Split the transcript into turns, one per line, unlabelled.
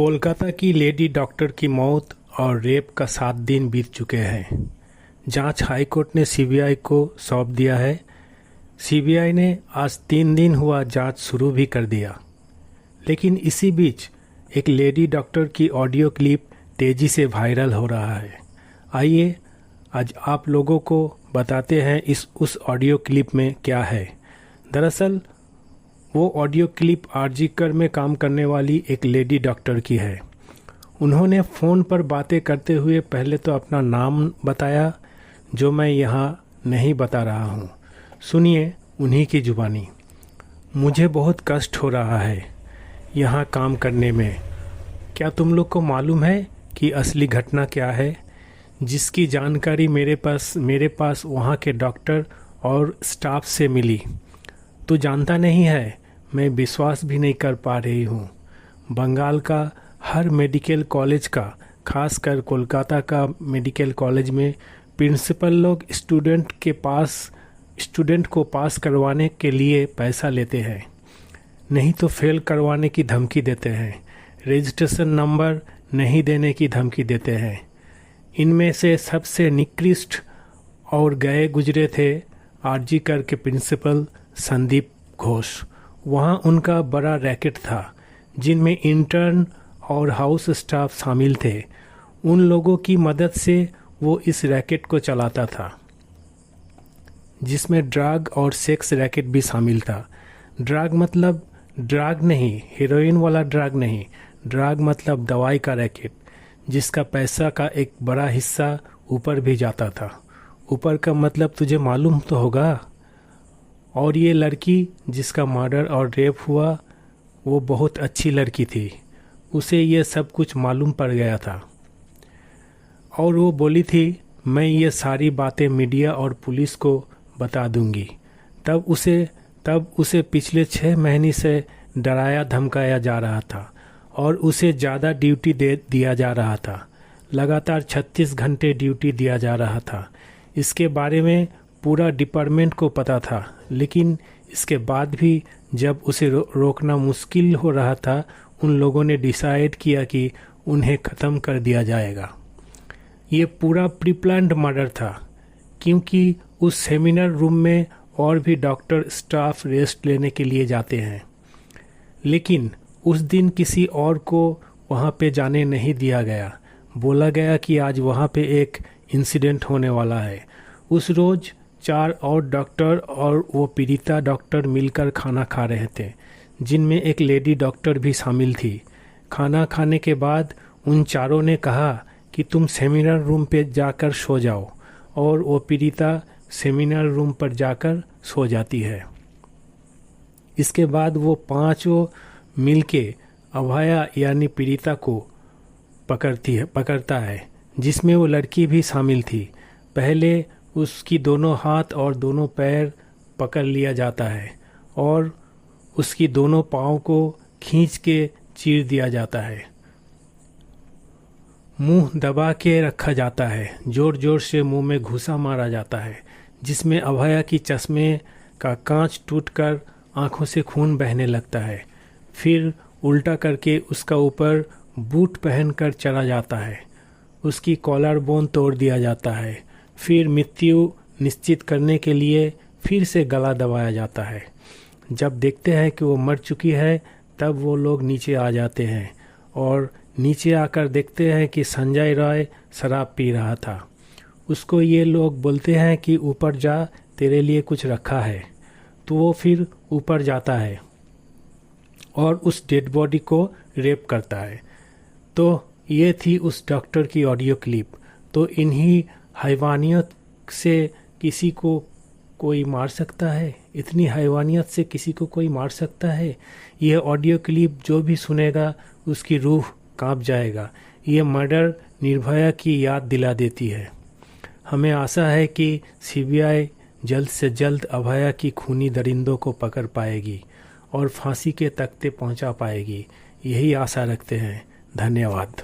कोलकाता की lady doctor की मौत और रेप का 7 दिन बीत चुके हैं। जांच हाईकोर्ट ने सीबीआई को सौंप दिया है। सीबीआई ने आज 3 दिन हुआ जांच शुरू भी कर दिया, लेकिन इसी बीच एक लेडी डॉक्टर की ऑडियो क्लिप तेजी से वायरल हो रहा है। आइए आज आप लोगों को बताते हैं उस ऑडियो क्लिप में क्या है। दरअसल वो ऑडियो क्लिप आरजीकर में काम करने वाली एक लेडी डॉक्टर की है। उन्होंने फ़ोन पर बातें करते हुए पहले तो अपना नाम बताया, जो मैं यहाँ नहीं बता रहा हूँ। सुनिए उन्हीं की जुबानी। मुझे बहुत कष्ट हो रहा है यहाँ काम करने में। क्या तुम लोग को मालूम है कि असली घटना क्या है? जिसकी जानकारी मेरे पास वहाँ के डॉक्टर और स्टाफ से मिली। तो जानता नहीं है, मैं विश्वास भी नहीं कर पा रही हूँ। बंगाल का हर मेडिकल कॉलेज का, खासकर कोलकाता का मेडिकल कॉलेज में प्रिंसिपल लोग स्टूडेंट को पास करवाने के लिए पैसा लेते हैं, नहीं तो फेल करवाने की धमकी देते हैं, रजिस्ट्रेशन नंबर नहीं देने की धमकी देते हैं। इनमें से सबसे निकृष्ट और गए गुजरे थे आरजीकर के प्रिंसिपल संदीप घोष। वहाँ उनका बड़ा रैकेट था, जिनमें इंटर्न और हाउस स्टाफ शामिल थे। उन लोगों की मदद से वो इस रैकेट को चलाता था, जिसमें ड्रग और सेक्स रैकेट भी शामिल था। ड्रग मतलब ड्रग नहीं, हेरोइन वाला ड्रग नहीं, ड्रग मतलब दवाई का रैकेट, जिसका पैसा का एक बड़ा हिस्सा ऊपर भी जाता था। ऊपर का मतलब तुझे मालूम तो होगा। और ये लड़की जिसका मर्डर और रेप हुआ, वो बहुत अच्छी लड़की थी। उसे ये सब कुछ मालूम पड़ गया था और वो बोली थी, मैं ये सारी बातें मीडिया और पुलिस को बता दूंगी। तब उसे पिछले 6 महीने से डराया धमकाया जा रहा था और उसे ज़्यादा ड्यूटी दे दिया जा रहा था। लगातार 36 घंटे ड्यूटी दिया जा रहा था। इसके बारे में पूरा डिपार्टमेंट को पता था, लेकिन इसके बाद भी जब उसे रोकना मुश्किल हो रहा था, उन लोगों ने डिसाइड किया कि उन्हें ख़त्म कर दिया जाएगा। ये पूरा प्री प्लान्ड मर्डर था, क्योंकि उस सेमिनार रूम में और भी डॉक्टर स्टाफ रेस्ट लेने के लिए जाते हैं। लेकिन उस दिन किसी और को वहाँ पे जाने नहीं दिया गया। बोला गया कि आज वहाँ पे एक इंसिडेंट होने वाला है। उस रोज़ 4 और डॉक्टर और वो पीड़िता डॉक्टर मिलकर खाना खा रहे थे, जिनमें एक लेडी डॉक्टर भी शामिल थी। खाना खाने के बाद उन चारों ने कहा कि तुम सेमिनार रूम पे जाकर सो जाओ, और वो पीड़िता सेमिनार रूम पर जाकर सो जाती है। इसके बाद वो 5 मिलके अभया यानी पीड़िता को पकड़ता है, जिसमें वो लड़की भी शामिल थी। पहले उसकी दोनों हाथ और दोनों पैर पकड़ लिया जाता है और उसकी दोनों पाँव को खींच के चीर दिया जाता है। मुंह दबा के रखा जाता है, जोर जोर से मुंह में घूसा मारा जाता है, जिसमें अभया की चश्मे का कांच टूटकर आंखों से खून बहने लगता है। फिर उल्टा करके उसका ऊपर बूट पहनकर चला जाता है। उसकी कॉलर बोन तोड़ दिया जाता है। फिर मृत्यु निश्चित करने के लिए फिर से गला दबाया जाता है। जब देखते हैं कि वो मर चुकी है, तब वो लोग नीचे आ जाते हैं और नीचे आकर देखते हैं कि संजय रॉय शराब पी रहा था। उसको ये लोग बोलते हैं कि ऊपर जा, तेरे लिए कुछ रखा है। तो वो फिर ऊपर जाता है और उस डेड बॉडी को रेप करता है। तो ये थी उस डॉक्टर की ऑडियो क्लिप। तो इन्हीं हैवानियत से किसी को कोई मार सकता है? इतनी हैवानियत से किसी को कोई मार सकता है? यह ऑडियो क्लिप जो भी सुनेगा उसकी रूह कांप जाएगा। ये मर्डर निर्भया की याद दिला देती है। हमें आशा है कि सीबीआई जल्द से जल्द अभया की खूनी दरिंदों को पकड़ पाएगी और फांसी के तख्ते पहुंचा पाएगी। यही आशा रखते हैं। धन्यवाद।